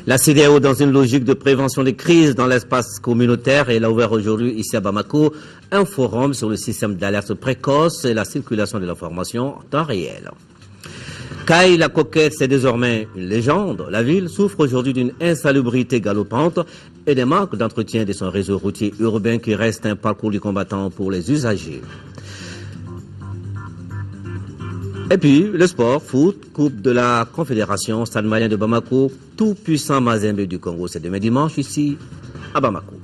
La CEDEAO, dans une logique de prévention des crises dans l'espace communautaire, elle a ouvert aujourd'hui ici à Bamako un forum sur le système d'alerte précoce et la circulation de l'information en temps réel. Kai la Coquette, c'est désormais une légende. La ville souffre aujourd'hui d'une insalubrité galopante et des manques d'entretien de son réseau routier urbain qui reste un parcours du combattant pour les usagers. Et puis, le sport, foot, Coupe de la Confédération, Stade malien de Bamako, tout puissant Mazembe du Congo. C'est demain dimanche ici à Bamako.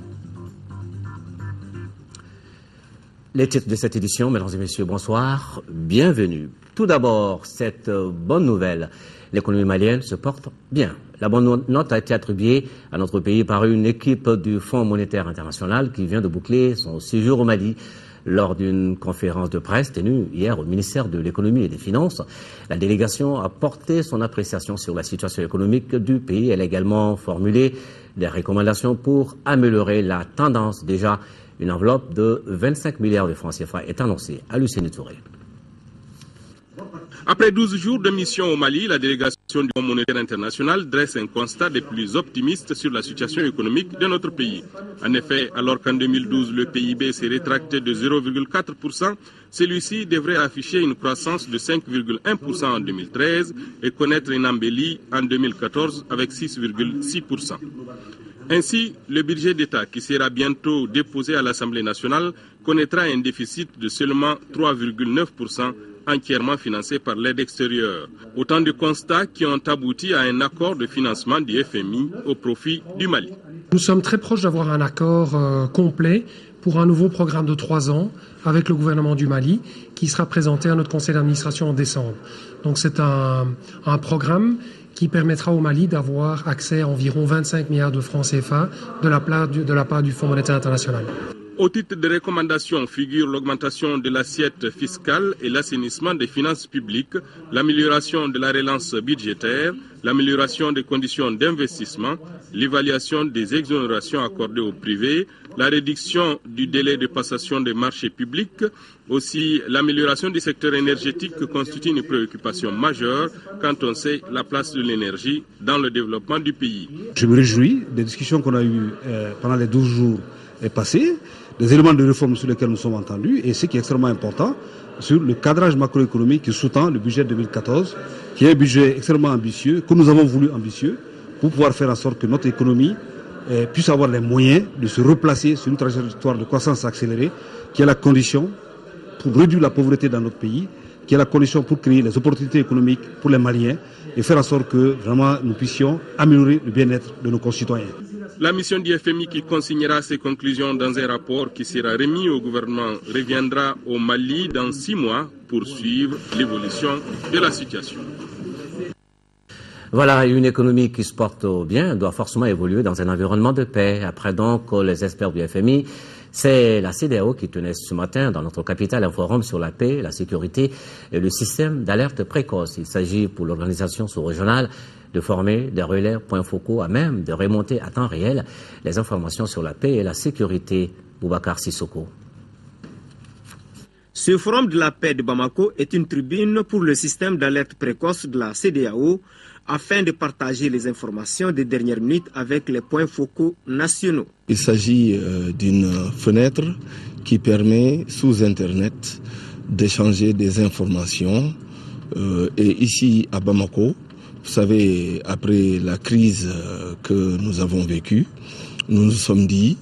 Les titres de cette édition, mesdames et messieurs, bonsoir, bienvenue. Tout d'abord, cette bonne nouvelle, l'économie malienne se porte bien. La bonne note a été attribuée à notre pays par une équipe du Fonds monétaire international qui vient de boucler son séjour au Mali. Lors d'une conférence de presse tenue hier au ministère de l'économie et des finances, la délégation a porté son appréciation sur la situation économique du pays. Elle a également formulé des recommandations pour améliorer la tendance. Déjà, une enveloppe de 25 milliards de francs CFA est annoncée à Lucien Touré. Après 12 jours de mission au Mali, la délégation du Fonds monétaire international dresse un constat des plus optimistes sur la situation économique de notre pays. En effet, alors qu'en 2012, le PIB s'est rétracté de 0,4%, celui-ci devrait afficher une croissance de 5,1% en 2013 et connaître une embellie en 2014 avec 6,6%. Ainsi, le budget d'État qui sera bientôt déposé à l'Assemblée nationale connaîtra un déficit de seulement 3,9%, entièrement financé par l'aide extérieure. Autant de constats qui ont abouti à un accord de financement du FMI au profit du Mali. Nous sommes très proches d'avoir un accord complet pour un nouveau programme de 3 ans avec le gouvernement du Mali qui sera présenté à notre conseil d'administration en décembre. Donc c'est un programme qui permettra au Mali d'avoir accès à environ 25 milliards de francs CFA de la part du Fonds monétaire international. Au titre des recommandations figurent l'augmentation de l'assiette fiscale et l'assainissement des finances publiques, l'amélioration de la relance budgétaire, l'amélioration des conditions d'investissement, l'évaluation des exonérations accordées au privé, la réduction du délai de passation des marchés publics, aussi l'amélioration du secteur énergétique qui constitue une préoccupation majeure quand on sait la place de l'énergie dans le développement du pays. Je me réjouis des discussions qu'on a eues pendant les 12 jours passés, des éléments de réforme sur lesquels nous sommes entendus et ce qui est extrêmement important, sur le cadrage macroéconomique qui sous-tend le budget 2014, qui est un budget extrêmement ambitieux, que nous avons voulu ambitieux, pour pouvoir faire en sorte que notre économie puisse avoir les moyens de se replacer sur une trajectoire de croissance accélérée, qui est la condition pour réduire la pauvreté dans notre pays, qui est la condition pour créer les opportunités économiques pour les Maliens et faire en sorte que vraiment nous puissions améliorer le bien-être de nos concitoyens. La mission du FMI qui consignera ses conclusions dans un rapport qui sera remis au gouvernement reviendra au Mali dans 6 mois pour suivre l'évolution de la situation. Voilà, une économie qui se porte bien doit forcément évoluer dans un environnement de paix. Après donc les experts du FMI, c'est la CEDEAO qui tenait ce matin dans notre capitale un forum sur la paix, la sécurité et le système d'alerte précoce. Il s'agit pour l'organisation sous-régionale de former des relais points focaux à même de remonter à temps réel les informations sur la paix et la sécurité. Boubacar Sissoko. Ce forum de la paix de Bamako est une tribune pour le système d'alerte précoce de la CEDEAO afin de partager les informations des dernières minutes avec les points focaux nationaux. Il s'agit d'une fenêtre qui permet sous Internet d'échanger des informations. Et ici à Bamako, vous savez, après la crise que nous avons vécue, nous nous sommes dit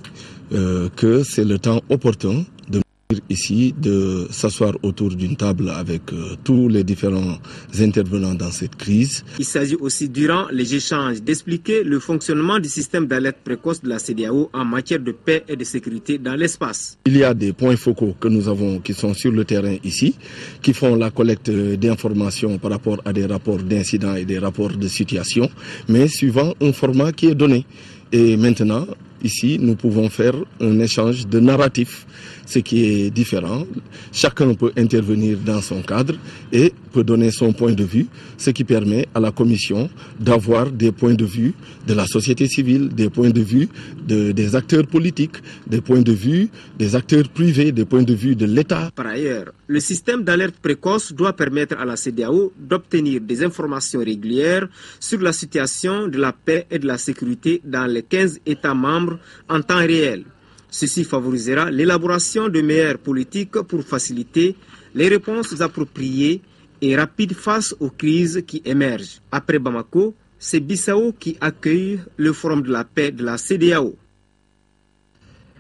que c'est le temps opportun de ici de s'asseoir autour d'une table avec tous les différents intervenants dans cette crise. Il s'agit aussi durant les échanges d'expliquer le fonctionnement du système d'alerte précoce de la CEDEAO en matière de paix et de sécurité dans l'espace. Il y a des points focaux que nous avons qui sont sur le terrain ici, qui font la collecte d'informations par rapport à des rapports d'incidents et des rapports de situation, mais suivant un format qui est donné. Et maintenant, ici, nous pouvons faire un échange de narratifs. ce qui est différent. Chacun peut intervenir dans son cadre et peut donner son point de vue, ce qui permet à la Commission d'avoir des points de vue de la société civile, des points de vue des acteurs politiques, des points de vue des acteurs privés, des points de vue de l'État. Par ailleurs, le système d'alerte précoce doit permettre à la CEDEAO d'obtenir des informations régulières sur la situation de la paix et de la sécurité dans les 15 États membres en temps réel. Ceci favorisera l'élaboration de meilleures politiques pour faciliter les réponses appropriées et rapides face aux crises qui émergent. Après Bamako, c'est Bissau qui accueille le Forum de la paix de la CEDEAO.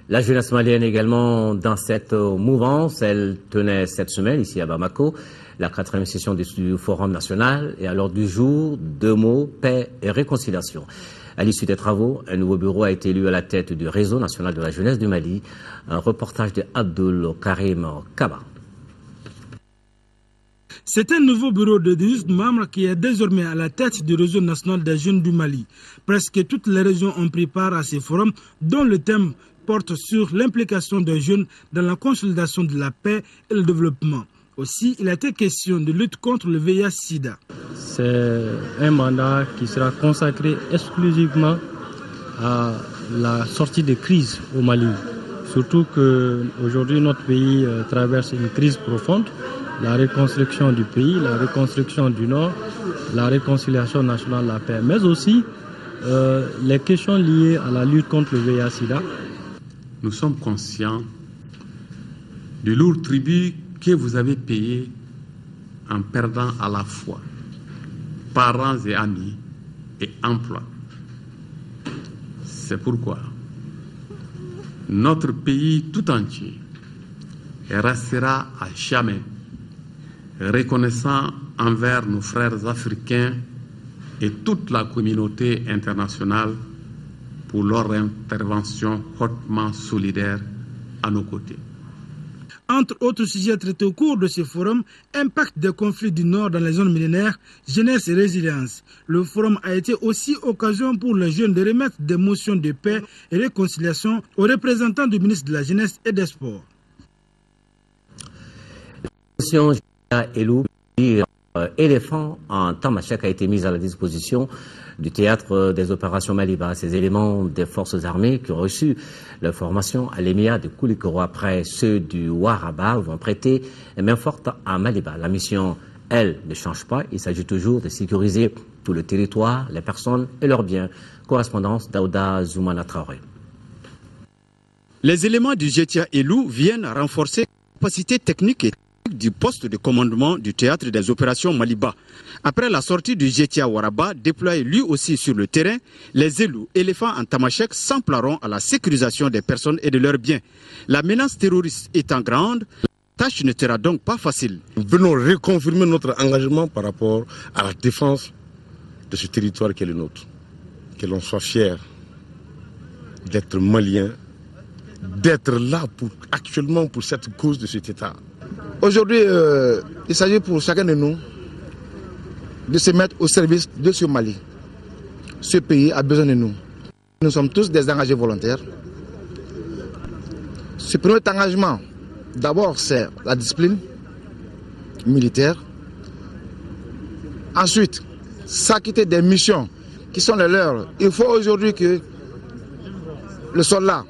La jeunesse malienne également dans cette mouvance. Elle tenait cette semaine ici à Bamako la 4e session du Forum national et à l'ordre du jour, 2 mots, paix et réconciliation. À l'issue des travaux, un nouveau bureau a été élu à la tête du réseau national de la jeunesse du Mali. Un reportage de Abdul Karim Kaba. C'est un nouveau bureau de 18 membres qui est désormais à la tête du réseau national des jeunes du Mali. Presque toutes les régions ont pris part à ces forums dont le thème porte sur l'implication des jeunes dans la consolidation de la paix et le développement. Aussi, il a été question de lutte contre le VIH-Sida. C'est un mandat qui sera consacré exclusivement à la sortie de crise au Mali. Surtout qu'aujourd'hui, notre pays traverse une crise profonde. La reconstruction du pays, la reconstruction du Nord, la réconciliation nationale, la paix, mais aussi les questions liées à la lutte contre le VIH-Sida. Nous sommes conscients du lourd tribut que vous avez payé en perdant à la fois parents et amis et emploi. C'est pourquoi notre pays tout entier restera à jamais reconnaissant envers nos frères africains et toute la communauté internationale pour leur intervention hautement solidaire à nos côtés. Entre autres sujets traités au cours de ce forum, impact des conflits du Nord dans les zones millénaires, jeunesse et résilience. Le forum a été aussi occasion pour les jeunes de remettre des motions de paix et réconciliation aux représentants du ministre de la Jeunesse et des Sports. Éléphant en Tamashek a été mise à la disposition du théâtre des opérations Maliba. Ces éléments des forces armées qui ont reçu leur formation à l'EMIA de Koulikoro après ceux du Waraba vont prêter main forte à Maliba. La mission, elle, ne change pas. Il s'agit toujours de sécuriser tout le territoire, les personnes et leurs biens. Correspondance d'Aouda Zoumana Traoré. Les éléments du Jetia Elou viennent renforcer la capacité technique et du poste de commandement du théâtre des opérations Maliba. Après la sortie du Jetia Waraba, déployé lui aussi sur le terrain, les élus éléphants en Tamashek s'emploieront à la sécurisation des personnes et de leurs biens. La menace terroriste étant grande, la tâche ne sera donc pas facile. Nous venons reconfirmer notre engagement par rapport à la défense de ce territoire qui est le nôtre. Que l'on soit fier d'être malien, d'être là actuellement pour cette cause de cet État. Aujourd'hui, il s'agit pour chacun de nous de se mettre au service de ce Mali. Ce pays a besoin de nous. Nous sommes tous des engagés volontaires. Ce premier engagement, d'abord, c'est la discipline militaire. Ensuite, s'acquitter des missions qui sont les leurs. Il faut aujourd'hui que le soldat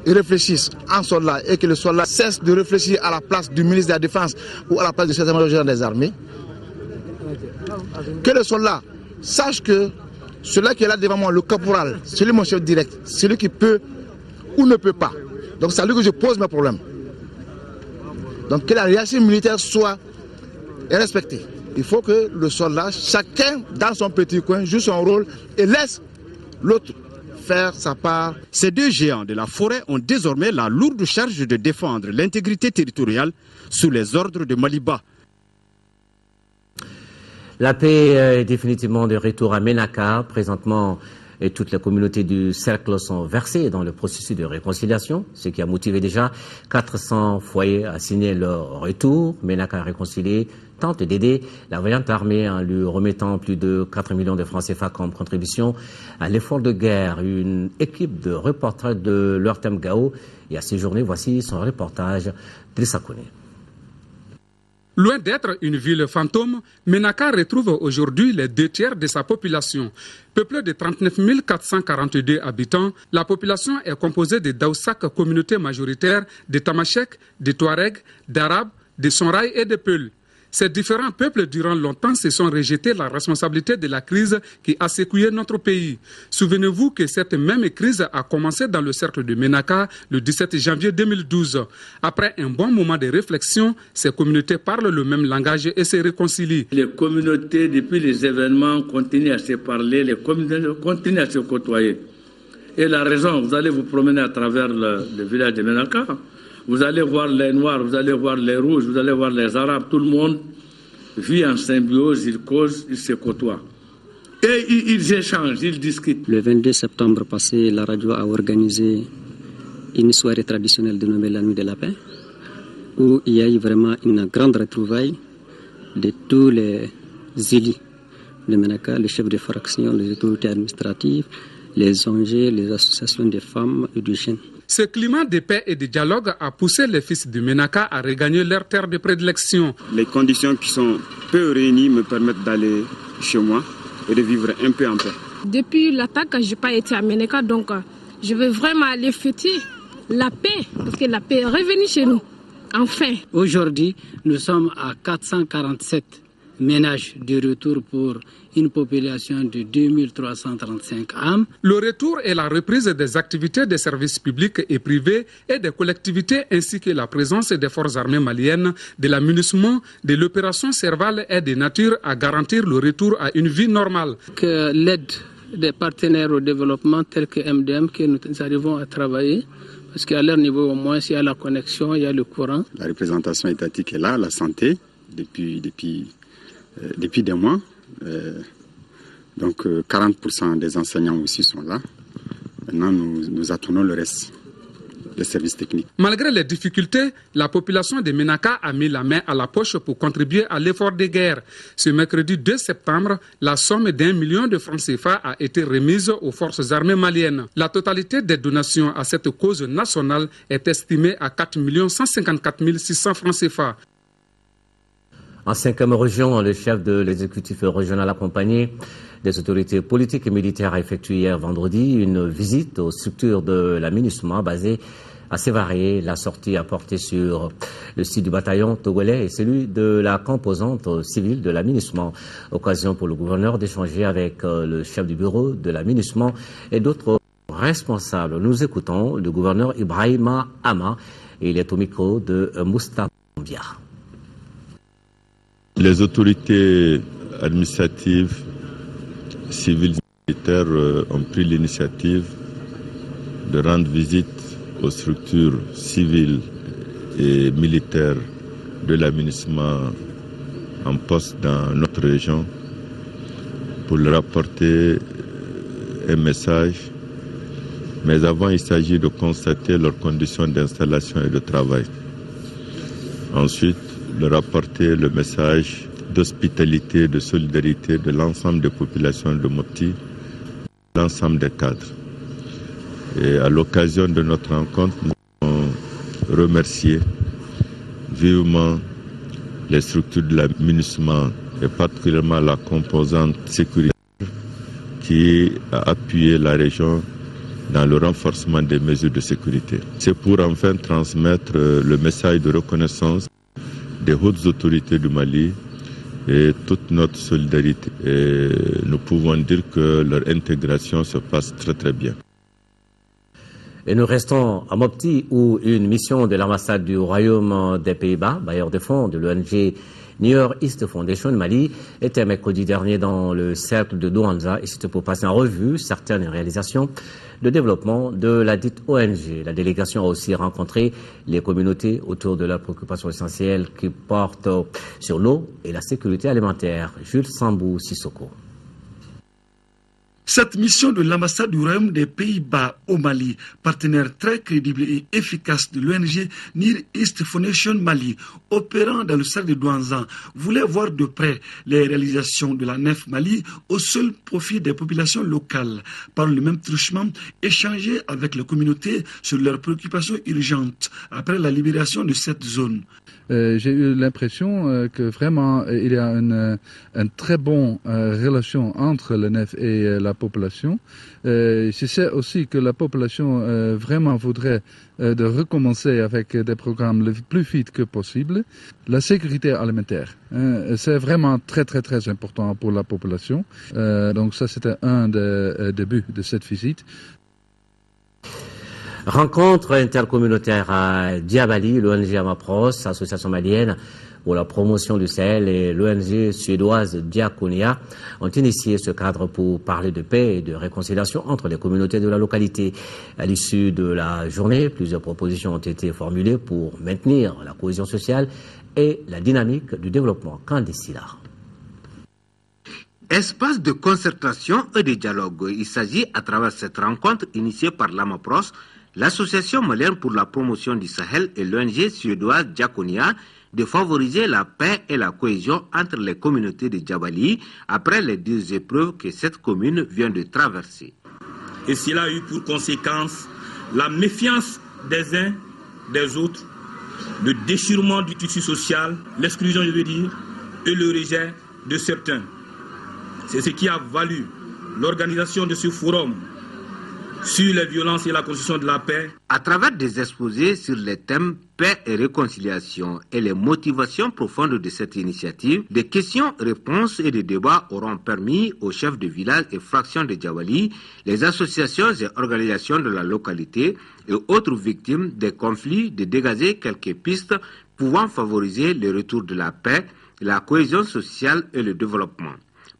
réfléchissent en soldat et que le soldat cesse de réfléchir à la place du ministre de la Défense ou à la place du chef-d'état-major général des armées. Que le soldat sache que celui qui est là devant moi, le caporal, celui mon chef direct, celui qui peut ou ne peut pas. Donc c'est à lui que je pose mes problèmes. Donc que la hiérarchie militaire soit respectée. Il faut que le soldat, chacun dans son petit coin, joue son rôle et laisse l'autre faire sa part. Ces deux géants de la forêt ont désormais la lourde charge de défendre l'intégrité territoriale sous les ordres de Maliba. La paix est définitivement de retour à Ménaka. Présentement, et toutes les communautés du cercle sont versées dans le processus de réconciliation, ce qui a motivé déjà 400 foyers à signer leur retour. Ménaka Réconcilié tente d'aider la vaillante armée en lui remettant plus de 4 millions de francs CFA comme contribution à l'effort de guerre. Une équipe de reporters de l'Ortem Gao et à séjourné, voici son reportage d'Issakone. Loin d'être une ville fantôme, Ménaka retrouve aujourd'hui les 2 tiers de sa population. Peuplée de 39 442 habitants, la population est composée de Daoussak, communauté majoritaire, de Tamashek, de Touareg, d'Arabes, de Sonraï et de Peul. Ces différents peuples, durant longtemps, se sont rejetés la responsabilité de la crise qui a secoué notre pays. Souvenez-vous que cette même crise a commencé dans le cercle de Ménaka le 17 janvier 2012. Après un bon moment de réflexion, ces communautés parlent le même langage et se réconcilient. Les communautés, depuis les événements, continuent à se parler, les communautés continuent à se côtoyer. Et la raison, vous allez vous promener à travers le village de Ménaka. Vous allez voir les Noirs, vous allez voir les Rouges, vous allez voir les Arabes, tout le monde vit en symbiose, ils causent, ils se côtoient. Et ils échangent, ils discutent. Le 22 septembre passé, la radio a organisé une soirée traditionnelle dénommée la Nuit de la Paix, où il y a eu vraiment une grande retrouvaille de tous les élus de Ménaka, les chefs de fraction, les autorités administratives, les ONG, les associations de femmes et de jeunes. Ce climat de paix et de dialogue a poussé les fils de Ménaka à regagner leur terre de prédilection. Les conditions qui sont peu réunies me permettent d'aller chez moi et de vivre un peu en paix. Depuis l'attaque, je n'ai pas été à Ménaka, donc je veux vraiment aller fêter la paix, parce que la paix est revenue chez nous, enfin. Aujourd'hui, nous sommes à 447 ménages de retour pour une population de 2335 âmes. Le retour et la reprise des activités des services publics et privés et des collectivités ainsi que la présence des forces armées maliennes, de l'amunissement, de l'opération Serval est de nature à garantir le retour à une vie normale. Que l'aide des partenaires au développement tels que MDM, que nous arrivons à travailler, parce qu'à leur niveau au moins, il y a la connexion, il y a le courant. La représentation étatique est là, la santé, depuis des mois. Donc 40% des enseignants aussi sont là. Maintenant, nous attendons le reste des services techniques. Malgré les difficultés, la population de Ménaka a mis la main à la poche pour contribuer à l'effort de guerre. Ce mercredi 2 septembre, la somme d'1 million de francs CFA a été remise aux forces armées maliennes. La totalité des donations à cette cause nationale est estimée à 4 154 600 francs CFA. En 5e région, le chef de l'exécutif régional accompagné des autorités politiques et militaires a effectué hier vendredi une visite aux structures de la MINUSMA basées à Sévaré. La sortie a porté sur le site du bataillon togolais et celui de la composante civile de la MINUSMA. Occasion pour le gouverneur d'échanger avec le chef du bureau de la MINUSMA et d'autres responsables. Nous écoutons le gouverneur Ibrahima Ama et il est au micro de Moustapha Mbia. Les autorités administratives, civiles et militaires ont pris l'initiative de rendre visite aux structures civiles et militaires de la MINUSMA en poste dans notre région pour leur apporter un message. Mais avant, il s'agit de constater leurs conditions d'installation et de travail. Ensuite, leur apporter le message d'hospitalité, de solidarité de l'ensemble des populations de Mopti, l'ensemble des cadres. Et à l'occasion de notre rencontre, nous avons remercié vivement les structures de la MINUSMA et particulièrement la composante sécuritaire qui a appuyé la région dans le renforcement des mesures de sécurité. C'est pour enfin transmettre le message de reconnaissance des hautes autorités du Mali et toute notre solidarité. Et nous pouvons dire que leur intégration se passe très très bien. Et nous restons à Mopti où une mission de l'ambassade du Royaume des Pays-Bas, bailleur de fonds de l'ONG Near East Foundation Mali, était mercredi dernier dans le cercle de Douanza et c'était pour passer en revue certaines réalisations de développement de la dite ONG. La délégation a aussi rencontré les communautés autour de leurs préoccupations essentielles qui portent sur l'eau et la sécurité alimentaire. Jules Sambou Sissoko. Cette mission de l'ambassade du Royaume des Pays-Bas au Mali, partenaire très crédible et efficace de l'ONG Near East Foundation Mali, opérant dans le cercle de Douanzan, voulait voir de près les réalisations de la NEF Mali au seul profit des populations locales. Par le même truchement, échanger avec les communautés sur leurs préoccupations urgentes après la libération de cette zone. J'ai eu l'impression que vraiment il y a une très bonne relation entre la NEF et la population. Je sais aussi que la population vraiment voudrait de recommencer avec des programmes le plus vite que possible. La sécurité alimentaire, c'est vraiment très très très important pour la population. Donc ça c'était un des buts de cette visite. Rencontre intercommunautaire à Diabali, l'ONG Amapros, association malienne pour la promotion du Sahel, et l'ONG suédoise Diakonia ont initié ce cadre pour parler de paix et de réconciliation entre les communautés de la localité. À l'issue de la journée, plusieurs propositions ont été formulées pour maintenir la cohésion sociale et la dynamique du développement. Qu'en décide là? Espace de concertation et de dialogue. Il s'agit, à travers cette rencontre initiée par l'AMAPROS, l'Association malienne pour la promotion du Sahel et l'ONG suédoise Diakonia, de favoriser la paix et la cohésion entre les communautés de Djabali après les 2 épreuves que cette commune vient de traverser. Et cela a eu pour conséquence la méfiance des uns des autres, le déchirement du tissu social, l'exclusion, je veux dire, et le rejet de certains. C'est ce qui a valu l'organisation de ce forum sur les violences et la construction de la paix. À travers des exposés sur les thèmes paix et réconciliation et les motivations profondes de cette initiative, des questions-réponses et des débats auront permis aux chefs de village et fractions de Djabali, les associations et organisations de la localité et autres victimes des conflits de dégager quelques pistes pouvant favoriser le retour de la paix, la cohésion sociale et le développement.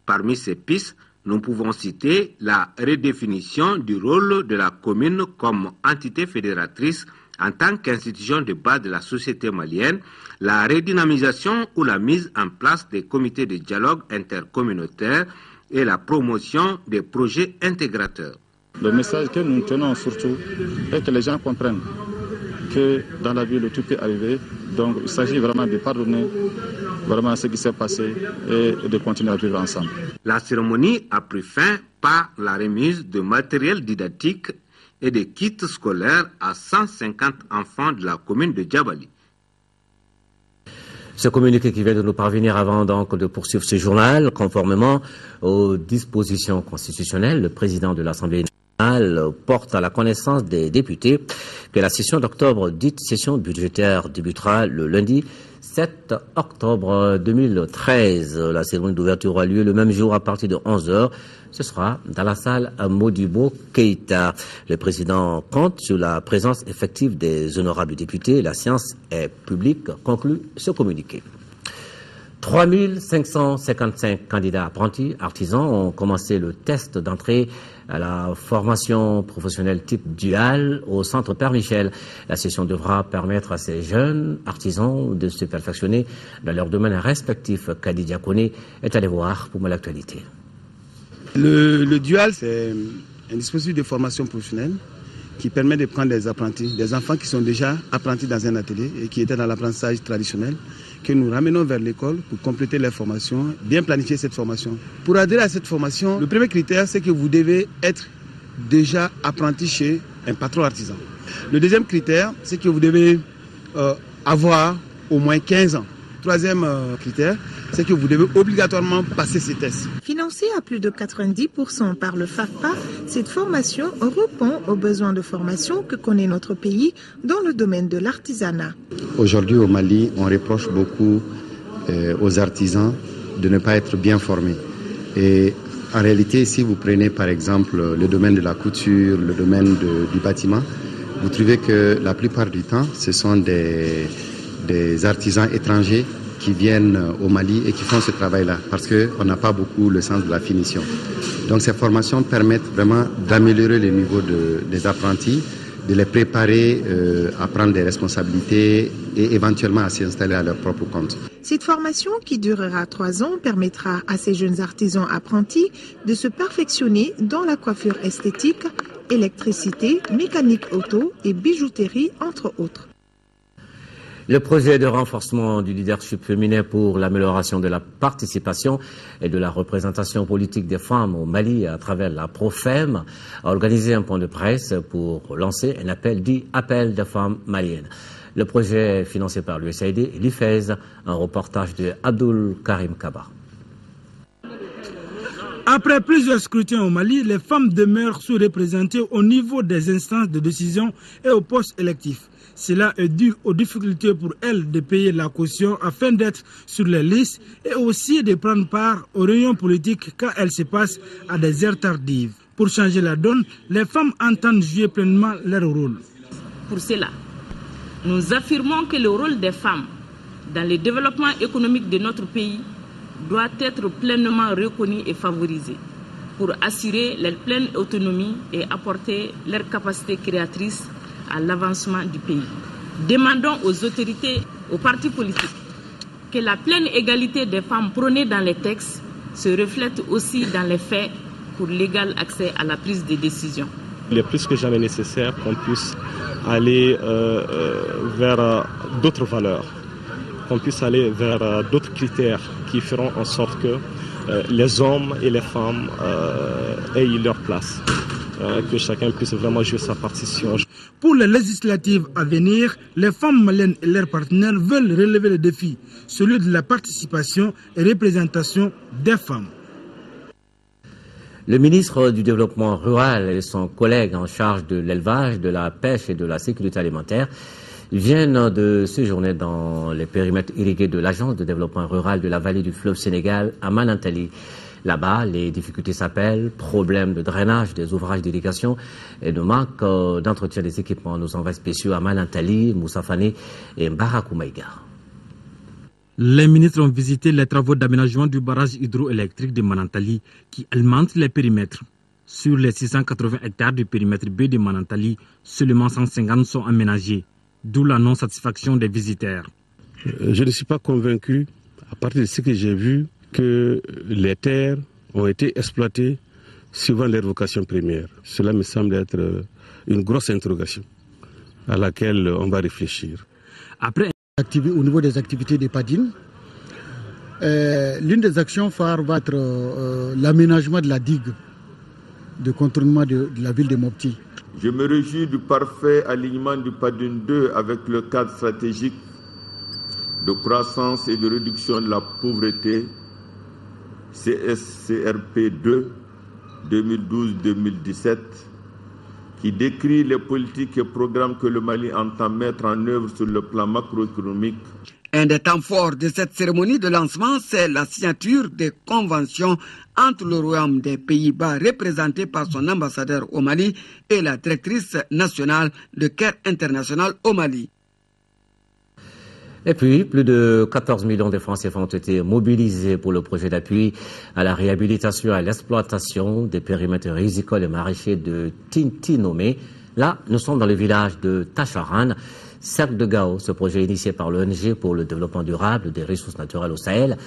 Parmi ces pistes, nous pouvons citer la redéfinition du rôle de la commune comme entité fédératrice en tant qu'institution de base de la société malienne, la redynamisation ou la mise en place des comités de dialogue intercommunautaire et la promotion des projets intégrateurs. Le message que nous tenons surtout est que les gens comprennent que dans la vie, le tout peut arriver. Donc il s'agit vraiment de pardonner vraiment ce qui s'est passé et de continuer à vivre ensemble. La cérémonie a pris fin par la remise de matériel didactique et de kits scolaires à 150 enfants de la commune de Djabali. Ce communiqué qui vient de nous parvenir avant donc de poursuivre ce journal, conformément aux dispositions constitutionnelles, le président de l'Assemblée nationale porte à la connaissance des députés que la session d'octobre, dite session budgétaire, débutera le lundi 7 octobre 2013. La cérémonie d'ouverture aura lieu le même jour à partir de 11h. Ce sera dans la salle Modibo Keïta. Le président compte sur la présence effective des honorables députés. La séance est publique, conclut ce communiqué. 3555 candidats apprentis artisans ont commencé le test d'entrée à la formation professionnelle type dual au centre Père Michel. La session devra permettre à ces jeunes artisans de se perfectionner dans leur domaine respectif. Kadi Diakone est allé voir pour l'actualité. Le dual, c'est un dispositif de formation professionnelle qui permet de prendre des apprentis, des enfants qui sont déjà apprentis dans un atelier et qui étaient dans l'apprentissage traditionnel, que nous ramenons vers l'école pour compléter leur formation, bien planifier cette formation. Pour adhérer à cette formation, le premier critère, c'est que vous devez être déjà apprenti chez un patron artisan. Le deuxième critère, c'est que vous devez avoir au moins 15 ans. Troisième critère, c'est que vous devez obligatoirement passer ces tests. Financée à plus de 90% par le FAFPA, cette formation répond aux besoins de formation que connaît notre pays dans le domaine de l'artisanat. Aujourd'hui au Mali, on reproche beaucoup aux artisans de ne pas être bien formés. Et en réalité, si vous prenez par exemple le domaine de la couture, le domaine du bâtiment, vous trouvez que la plupart du temps, ce sont des artisans étrangers qui viennent au Mali et qui font ce travail-là, parce qu'on n'a pas beaucoup le sens de la finition. Donc ces formations permettent vraiment d'améliorer le niveau des apprentis, de les préparer à prendre des responsabilités et éventuellement à s'installer à leur propre compte. Cette formation, qui durera 3 ans, permettra à ces jeunes artisans apprentis de se perfectionner dans la coiffure esthétique, électricité, mécanique auto et bijouterie, entre autres. Le projet de renforcement du leadership féminin pour l'amélioration de la participation et de la représentation politique des femmes au Mali à travers la Profem a organisé un point de presse pour lancer un appel dit « Appel des femmes maliennes ». Le projet est financé par l'USAID et l'IFES, un reportage de Abdul Karim Kaba. Après plusieurs scrutins au Mali, les femmes demeurent sous-représentées au niveau des instances de décision et aux postes électifs. Cela est dû aux difficultés pour elles de payer la caution afin d'être sur les listes et aussi de prendre part aux réunions politiques quand elles se passent à des heures tardives. Pour changer la donne, les femmes entendent jouer pleinement leur rôle. Pour cela, nous affirmons que le rôle des femmes dans le développement économique de notre pays doit être pleinement reconnu et favorisé pour assurer leur pleine autonomie et apporter leur capacité créatrice à l'avancement du pays. Demandons aux autorités, aux partis politiques, que la pleine égalité des femmes prônée dans les textes se reflète aussi dans les faits pour l'égal accès à la prise de décision. Il est plus que jamais nécessaire qu'on puisse aller vers d'autres valeurs, qu'on puisse aller vers d'autres critères qui feront en sorte que les hommes et les femmes aient leur place. Que chacun puisse vraiment jouer sa partition. Pour les législatives à venir, les femmes maliennes et leurs partenaires veulent relever le défi, celui de la participation et représentation des femmes. Le ministre du Développement rural et son collègue en charge de l'élevage, de la pêche et de la sécurité alimentaire viennent de séjourner dans les périmètres irrigués de l'Agence de développement rural de la vallée du fleuve Sénégal à Manantali. Là-bas, les difficultés s'appellent problèmes de drainage des ouvrages d'irrigation et de manque d'entretien des équipements. Nos envois spéciaux à Manantali, Moussa Fane et Mbarakoumaiga. Les ministres ont visité les travaux d'aménagement du barrage hydroélectrique de Manantali qui alimente les périmètres. Sur les 680 hectares du périmètre B de Manantali, seulement 150 sont aménagés, d'où la non-satisfaction des visiteurs. Je ne suis pas convaincu, à partir de ce que j'ai vu, que les terres ont été exploitées suivant leur vocation première. Cela me semble être une grosse interrogation à laquelle on va réfléchir. Après au niveau des activités des PADIN, l'une des actions phares va être l'aménagement de la digue de contournement de la ville de Mopti. Je me réjouis du parfait alignement du PADIN 2 avec le cadre stratégique de croissance et de réduction de la pauvreté CSCRP 2 2012-2017 qui décrit les politiques et programmes que le Mali entend mettre en œuvre sur le plan macroéconomique. Un des temps forts de cette cérémonie de lancement, c'est la signature des conventions entre le Royaume des Pays-Bas, représenté par son ambassadeur au Mali, et la directrice nationale de Care International au Mali. Et puis, plus de 14 millions de francs CFA ont été mobilisés pour le projet d'appui à la réhabilitation et à l'exploitation des périmètres rizicoles et maraîchers de Tintinomé. Là, nous sommes dans le village de Tacharan, cercle de Gao. Ce projet initié par l'ONG pour le développement durable des ressources naturelles au Sahel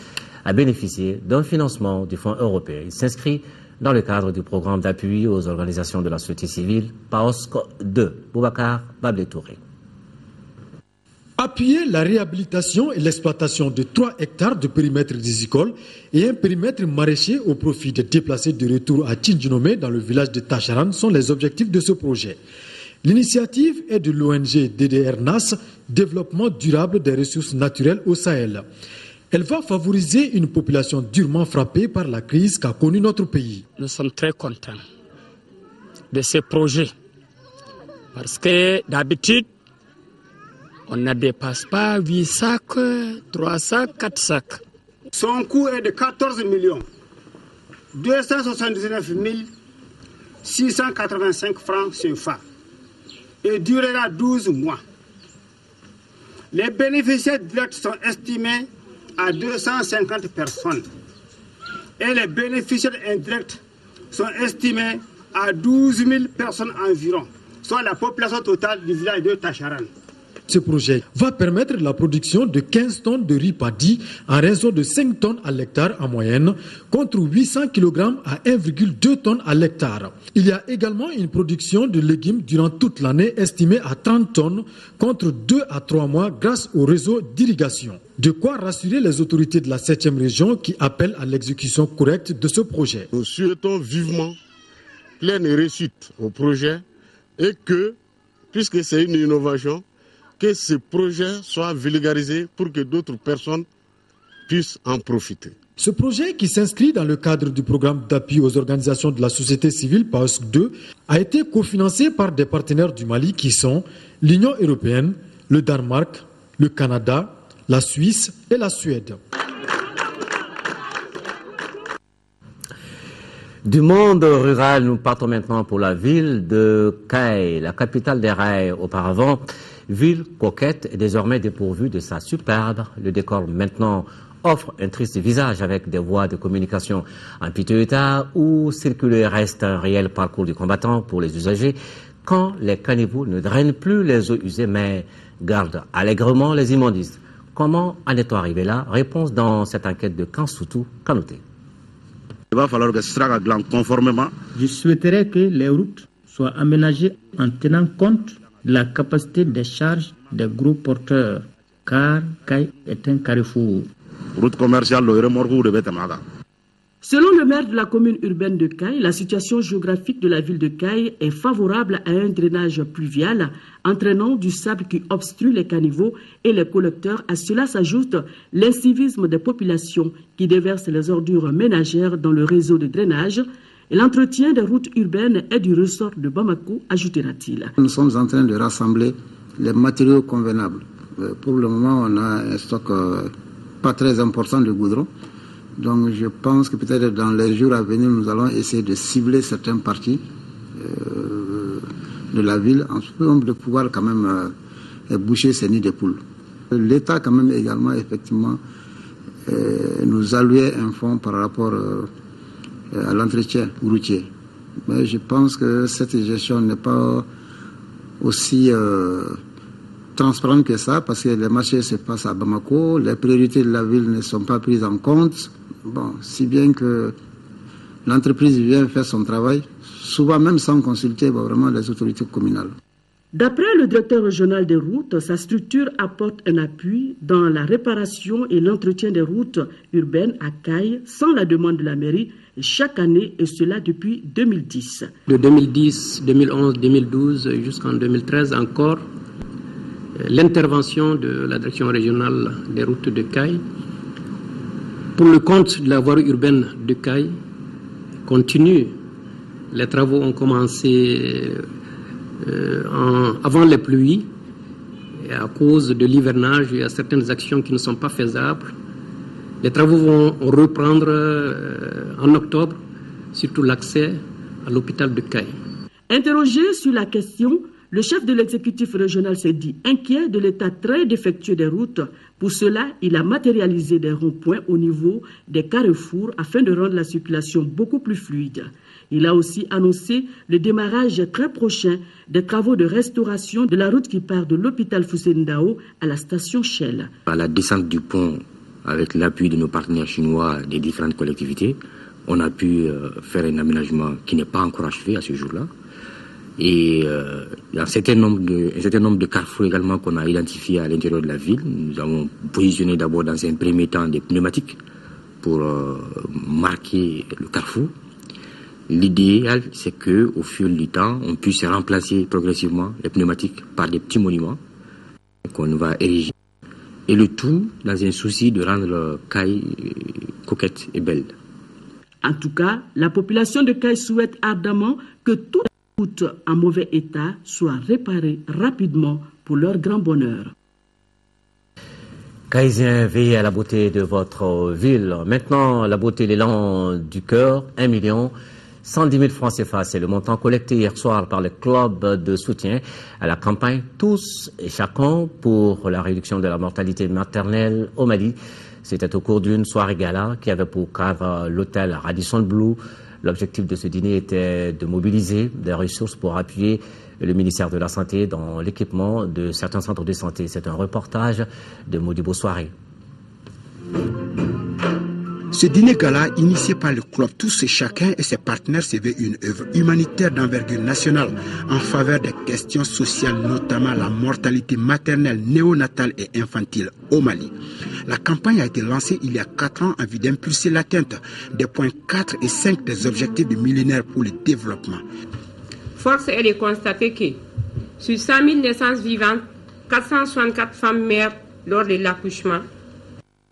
a bénéficié d'un financement du Fonds européen. Il s'inscrit dans le cadre du programme d'appui aux organisations de la société civile PAOSC 2. Boubacar Bablé-Touré. Appuyer la réhabilitation et l'exploitation de 3 hectares de périmètre rizicole et un périmètre maraîcher au profit des déplacés de retour à Tchinjinomé dans le village de Tacharan sont les objectifs de ce projet. L'initiative est de l'ONG DDR-NAS, Développement durable des ressources naturelles au Sahel. Elle va favoriser une population durement frappée par la crise qu'a connue notre pays. Nous sommes très contents de ce projet parce que d'habitude, on ne dépasse pas 8 sacs, 3 sacs, 4 sacs. Son coût est de 14 279 685 francs CFA et durera 12 mois. Les bénéficiaires directs sont estimés à 250 personnes et les bénéficiaires indirects sont estimés à 12 000 personnes environ. soit la population totale du village de Tacharan. Ce projet va permettre la production de 15 tonnes de riz paddy en raison de 5 tonnes à l'hectare en moyenne, contre 800 kg à 1,2 tonnes à l'hectare. Il y a également une production de légumes durant toute l'année estimée à 30 tonnes, contre 2 à 3 mois grâce au réseau d'irrigation. De quoi rassurer les autorités de la 7e région qui appellent à l'exécution correcte de ce projet. Nous souhaitons vivement pleine réussite au projet et que, puisque c'est une innovation, que ce projet soit vulgarisé pour que d'autres personnes puissent en profiter. Ce projet, qui s'inscrit dans le cadre du programme d'appui aux organisations de la société civile PAOSC 2, a été cofinancé par des partenaires du Mali qui sont l'Union européenne, le Danemark, le Canada, la Suisse et la Suède. Du monde rural, nous partons maintenant pour la ville de Kayes, la capitale des rails auparavant. Ville coquette et désormais dépourvue de sa superbe. Le décor maintenant offre un triste visage avec des voies de communication en piteux état où circuler reste un réel parcours du combattant pour les usagers quand les caniveaux ne drainent plus les eaux usées mais gardent allègrement les immondices. Comment en est-on arrivé là? Réponse dans cette enquête de Kansoutou Kanouté. Il va falloir que ce soit conformément. Je souhaiterais que les routes soient aménagées en tenant compte de la capacité de charge des gros porteurs, car Kayes est un carrefour. Route commerciale, le remorque de Betamaga. Selon le maire de la commune urbaine de Kayes, la situation géographique de la ville de Kayes est favorable à un drainage pluvial, entraînant du sable qui obstrue les caniveaux et les collecteurs. À cela s'ajoute l'incivisme des populations qui déversent les ordures ménagères dans le réseau de drainage. Et l'entretien des routes urbaines est du ressort de Bamako, ajoutera-t-il. Nous sommes en train de rassembler les matériaux convenables. Pour le moment, on a un stock pas très important de goudron. Donc je pense que peut-être dans les jours à venir, nous allons essayer de cibler certaines parties de la ville, en espérant de pouvoir quand même boucher ces nids de poules. L'État quand même également, effectivement, nous allouait un fonds par rapport à l'entretien routier. Mais je pense que cette gestion n'est pas aussi transparente que ça, parce que les marchés se passent à Bamako, les priorités de la ville ne sont pas prises en compte. Bon, si bien que l'entreprise vient faire son travail, souvent même sans consulter vraiment les autorités communales. D'après le directeur régional des routes, sa structure apporte un appui dans la réparation et l'entretien des routes urbaines à Kayes sans la demande de la mairie chaque année, et cela depuis 2010. De 2010, 2011, 2012 jusqu'en 2013 encore, l'intervention de la direction régionale des routes de Kayes pour le compte de la voirie urbaine de Kayes continue. Les travaux ont commencé avant les pluies, et à cause de l'hivernage, il y a certaines actions qui ne sont pas faisables. Les travaux vont reprendre en octobre, surtout l'accès à l'hôpital de Kayes. Interrogé sur la question, le chef de l'exécutif régional s'est dit inquiet de l'état très défectueux des routes. Pour cela, il a matérialisé des ronds-points au niveau des carrefours afin de rendre la circulation beaucoup plus fluide. Il a aussi annoncé le démarrage très prochain des travaux de restauration de la route qui part de l'hôpital Foussendao à la station Shell. À la descente du pont, avec l'appui de nos partenaires chinois des différentes collectivités, on a pu faire un aménagement qui n'est pas encore achevé à ce jour-là. Et il y a un certain nombre de carrefours également qu'on a identifiés à l'intérieur de la ville. Nous avons positionné d'abord dans un premier temps des pneumatiques pour marquer le carrefour. L'idéal, c'est qu'au fil du temps, on puisse remplacer progressivement les pneumatiques par des petits monuments qu'on va ériger. Et le tout dans un souci de rendre Kayes coquette et belle. En tout cas, la population de Kayes souhaite ardemment que toutes les routes en mauvais état soient réparées rapidement pour leur grand bonheur. Kayesiens, veillez à la beauté de votre ville. Maintenant, la beauté, l'élan du cœur, 1 110 000 francs CFA, c'est le montant collecté hier soir par le club de soutien à la campagne Tous et Chacun pour la réduction de la mortalité maternelle au Mali. C'était au cours d'une soirée gala qui avait pour cadre l'hôtel Radisson Blu. L'objectif de ce dîner était de mobiliser des ressources pour appuyer le ministère de la Santé dans l'équipement de certains centres de santé. C'est un reportage de Modibo Soirée. Ce dîner gala, initié par le club Tous et Chacun et ses partenaires, se veut une œuvre humanitaire d'envergure nationale en faveur des questions sociales, notamment la mortalité maternelle, néonatale et infantile au Mali. La campagne a été lancée il y a 4 ans en vue d'impulser l'atteinte des points 4 et 5 des objectifs du millénaire pour le développement. Force est de constater que sur 100 000 naissances vivantes, 464 femmes meurent lors de l'accouchement.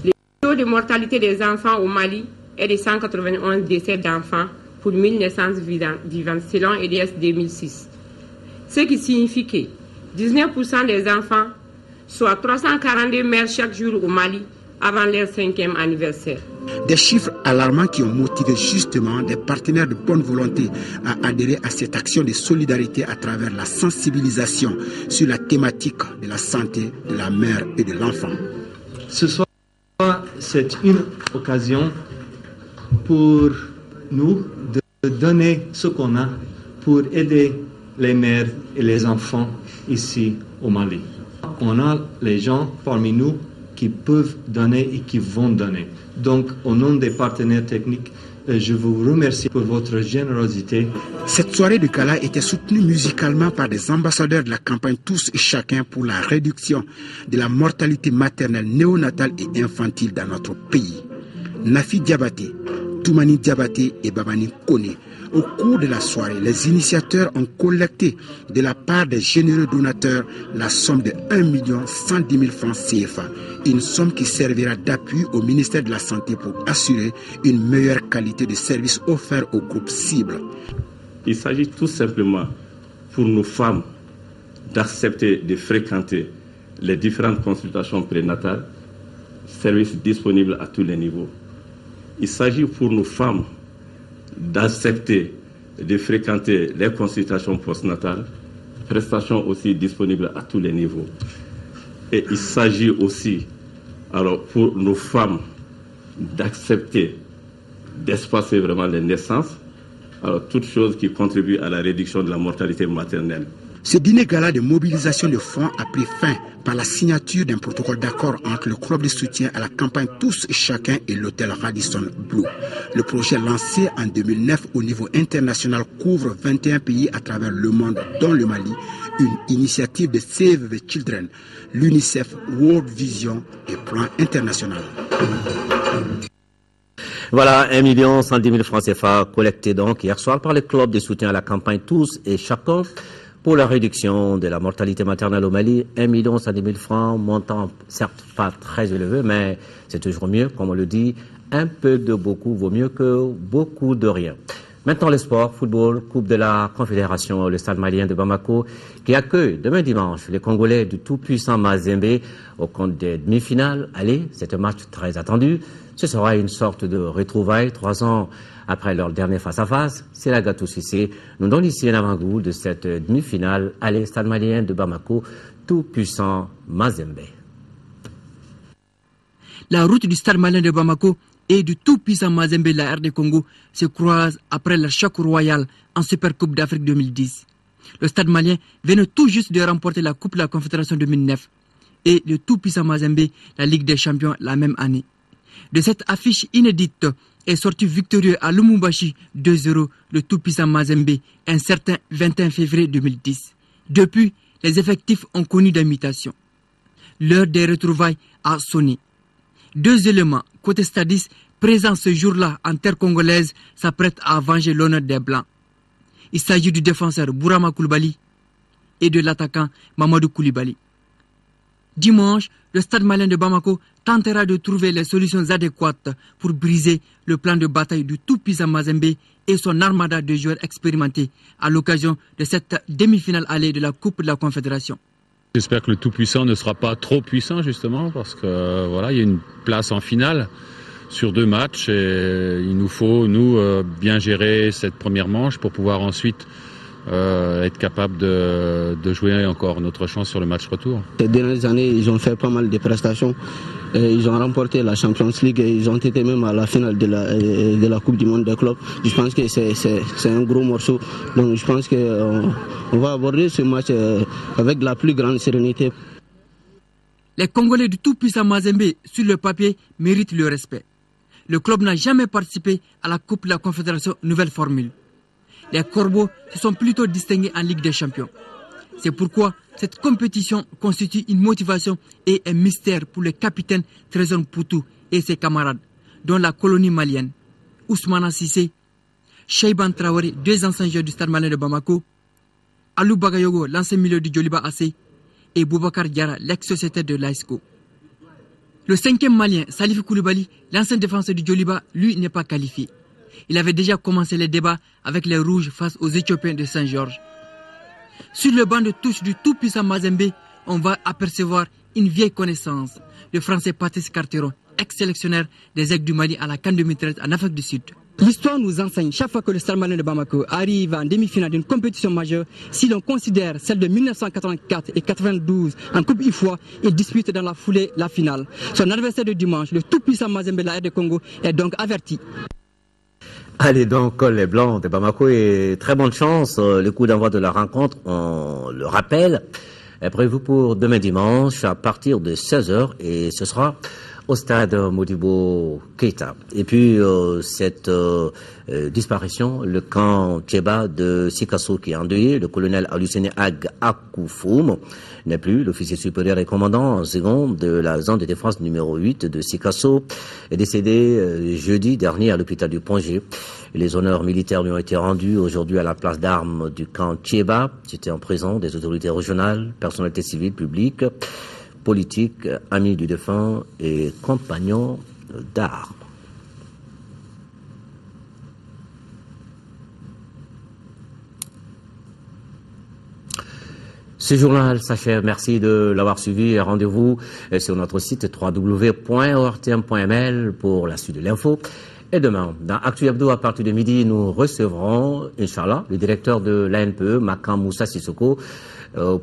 Le taux de mortalité des enfants au Mali est de 191 décès d'enfants pour 1000 naissances vivantes selon EDS 2006. Ce qui signifie que 19% des enfants, soit 342 mères chaque jour au Mali, avant leur 5e anniversaire. Des chiffres alarmants qui ont motivé justement des partenaires de bonne volonté à adhérer à cette action de solidarité à travers la sensibilisation sur la thématique de la santé de la mère et de l'enfant. Ce soir, c'est une occasion pour nous de donner ce qu'on a pour aider les mères et les enfants ici au Mali. On a les gens parmi nous qui peuvent donner et qui vont donner. Donc, au nom des partenaires techniques, je vous remercie pour votre générosité. Cette soirée de gala était soutenue musicalement par des ambassadeurs de la campagne Tous et Chacun pour la réduction de la mortalité maternelle, néonatale et infantile dans notre pays. Nafi Diabaté, Toumani Diabaté et Babani Kone. Au cours de la soirée, les initiateurs ont collecté de la part des généreux donateurs la somme de 1 110 000 francs CFA, une somme qui servira d'appui au ministère de la Santé pour assurer une meilleure qualité de service offert aux groupes cibles. Il s'agit tout simplement pour nos femmes d'accepter de fréquenter les différentes consultations prénatales, services disponibles à tous les niveaux. Il s'agit pour nos femmes d'accepter de fréquenter les consultations postnatales, prestations aussi disponibles à tous les niveaux. Et il s'agit aussi, alors, pour nos femmes d'accepter d'espacer vraiment les naissances, alors toutes choses qui contribuent à la réduction de la mortalité maternelle. Ce dîner gala de mobilisation de fonds a pris fin par la signature d'un protocole d'accord entre le club de soutien à la campagne Tous et Chacun et l'hôtel Radisson Blu. Le projet lancé en 2009 au niveau international couvre 21 pays à travers le monde, dont le Mali, une initiative de Save the Children, l'UNICEF, World Vision et Plan International. Voilà, 1 110 000 francs CFA collectés donc hier soir par le club de soutien à la campagne Tous et Chacun pour la réduction de la mortalité maternelle au Mali. 1 110 000 francs, montant certes pas très élevé, mais c'est toujours mieux, comme on le dit, un peu de beaucoup vaut mieux que beaucoup de rien. Maintenant le sport, football, Coupe de la Confédération, le Stade malien de Bamako, qui accueille demain dimanche les Congolais du tout-puissant Mazembe au compte des demi-finales. Allez, c'est un match très attendu. Ce sera une sorte de retrouvaille 3 ans après leur dernier face-à-face. C'est la Gatou Cissé nous donne ici un avant-goût de cette demi-finale. Allez, Stade malien de Bamako, tout-puissant Mazembe. La route du Stade malien de Bamako et du tout-puissant Mazembe de la RD Congo se croisent après leur choc royal en Supercoupe d'Afrique 2010. Le Stade malien venait tout juste de remporter la Coupe de la Confédération 2009 et le tout-puissant Mazembe la Ligue des Champions la même année. De cette affiche inédite est sorti victorieux à Lumumbashi 2-0 le tout-puissant Mazembe un certain 21 février 2010. Depuis, les effectifs ont connu des mutations. L'heure des retrouvailles a sonné. 2 éléments côté stadiste présents ce jour-là en terre congolaise s'apprêtent à venger l'honneur des Blancs. Il s'agit du défenseur Bourama Koulibaly et de l'attaquant Mamadou Koulibaly. Dimanche, le Stade malien de Bamako tentera de trouver les solutions adéquates pour briser le plan de bataille du tout-puissant Mazembe et son armada de joueurs expérimentés à l'occasion de cette demi-finale allée de la Coupe de la Confédération. J'espère que le tout-puissant ne sera pas trop puissant justement parce que voilà, il y a une place en finale sur 2 matchs et il nous faut bien gérer cette première manche pour pouvoir ensuite être capable de jouer encore notre chance sur le match retour. Ces dernières années, ils ont fait pas mal de prestations ils ont remporté la Champions League et ils ont été même à la finale de la Coupe du Monde des clubs. Je pense que c'est un gros morceau. Donc je pense qu'on va aborder ce match avec la plus grande sérénité. Les Congolais du tout-puissant Mazembe, sur le papier, méritent le respect. Le club n'a jamais participé à la Coupe de la Confédération Nouvelle Formule. Les Corbeaux se sont plutôt distingués en Ligue des Champions. C'est pourquoi cette compétition constitue une motivation et un mystère pour le capitaine Trésor Poutou et ses camarades, dont la colonie malienne, Ousmane Sissé, Cheiban Traoré, 2 anciens joueurs du Stade malien de Bamako, Alou Bagayogo, l'ancien milieu du Djoliba AC, et Boubacar Diarra, l'ex-sociétaire de l'ASCO. Le 5e malien, Salif Koulibaly, l'ancien défenseur du Djoliba, lui n'est pas qualifié. Il avait déjà commencé les débats avec les Rouges face aux Éthiopiens de Saint-Georges. Sur le banc de touche du tout-puissant Mazembe, on va apercevoir une vieille connaissance, le Français Patrice Carteron, ex-sélectionneur des Aigles du Mali à la CAN 2013 en Afrique du Sud. L'histoire nous enseigne chaque fois que le Stade malien de Bamako arrive en demi-finale d'une compétition majeure, si l'on considère celle de 1984 et 92 en Coupe IFOA, il dispute dans la foulée la finale. Son adversaire de dimanche, le tout-puissant Mazembe de la RD Congo, est donc averti. Allez donc les Blancs de Bamako et très bonne chance. Le coup d'envoi de la rencontre, on le rappelle, est prévu pour demain dimanche à partir de 16h et ce sera au stade Modibo Keita. Et puis cette disparition, le camp Tcheba de Sikasso qui est endeuillé, le colonel Alusene Ag Akoufoum n'est plus l'officier supérieur et commandant en second de la zone de défense numéro 8 de Sikasso, est décédé jeudi dernier à l'hôpital du Pongé. Les honneurs militaires lui ont été rendus aujourd'hui à la place d'armes du camp Tcheba. C'était en prison des autorités régionales, personnalités civiles, publiques, politiques, amis du défunt et compagnons d'armes. Ce journal s'achève. Merci de l'avoir suivi. Rendez-vous sur notre site www.ortm.ml pour la suite de l'info. Et demain, dans Actu Hebdo, à partir de midi, nous recevrons, Inch'Allah, le directeur de l'ANPE, Makam Moussa Sissoko,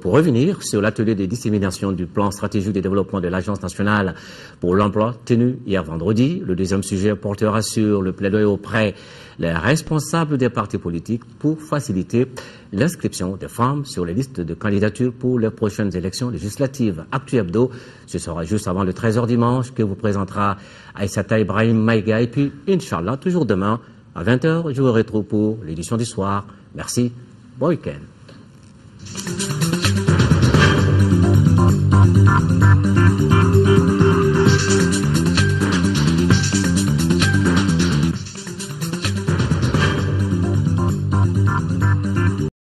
pour revenir sur l'atelier de dissémination du plan stratégique de développement de l'Agence nationale pour l'emploi tenu hier vendredi. Le deuxième sujet portera sur le plaidoyer auprès des responsables des partis politiques pour faciliter l'inscription des femmes sur les listes de candidature pour les prochaines élections législatives. Actu Hebdo, ce sera juste avant le 13h dimanche que vous présentera Aïssata Ibrahim Maïga. Et puis, Inch'Allah, toujours demain, à 20h, je vous retrouve pour l'édition du soir. Merci, bon week-end. Thank you.